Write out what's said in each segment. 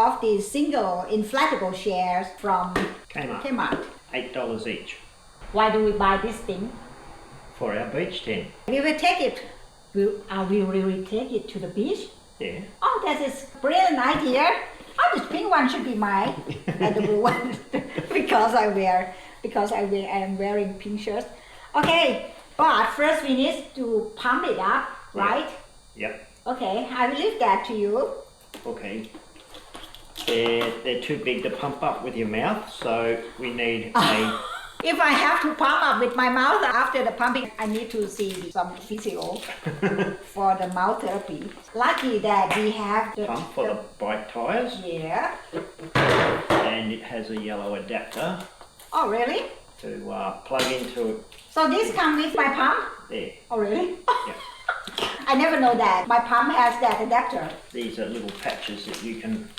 of these single inflatable chairs from Kmart. $8 each Why do we buy this thing? for our beach tent. We will take it. We will take it to the beach? Yeah. Oh, that is brilliant idea. Oh, this pink one should be mine, and the blue one because I am wearing pink shirt. Okay, but first we need to pump it up, right? Yep. Okay, I will leave that to you. Okay. They're too big to pump up with your mouth, so we need a... If I have to pump up with my mouth after the pumping, I need to see some physio for the mouth therapy. Lucky that we have the pump for the bike tires. Yeah. And it has a yellow adapter. Oh, really? To plug into. So this comes with my pump? There. Oh, really? Yeah. I never know that. My pump has that adapter. These are little patches that you can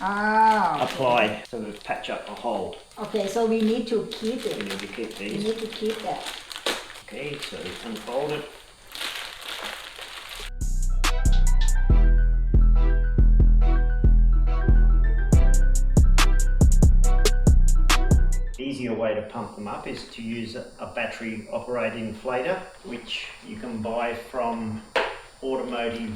Oh. apply to patch up a hole. Okay, so we need to keep it. You need to keep We these. need to keep that. Okay, so unfold it. Easier way to pump them up is to use a battery operated inflator, which you can buy from automotive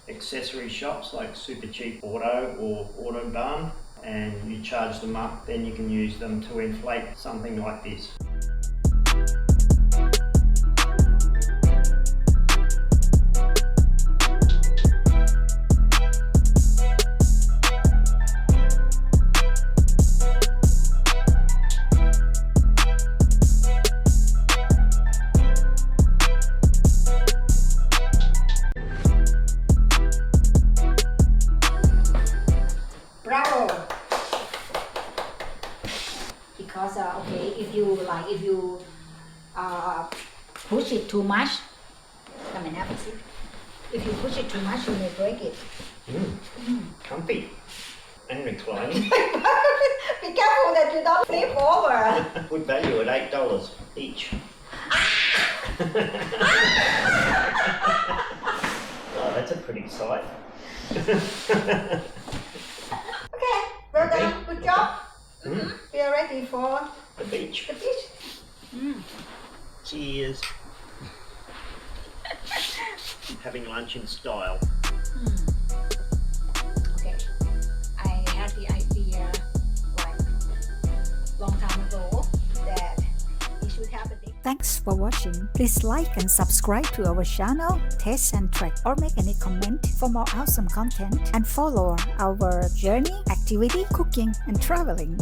accessory shops like Super Cheap Auto or Autobarn, and you charge them up, then you can use them to inflate something like this. Bravo! Because okay, if you push it too much, come and have a seat. If you push it too much, you may break it. Comfy and reclining. Be careful that you don't flip over. Good value at $8 each. Oh, that's a pretty sight. Okay, well done. Good job. Mm. We are ready for The beach. the beach. Cheers. Having lunch in style. Okay, I had the idea like long time ago that we should have a day. Thanks for watching. Please like and subscribe to our channel, Taste and Trek, or make any comment for more awesome content, and follow our journey, activity, cooking, and traveling.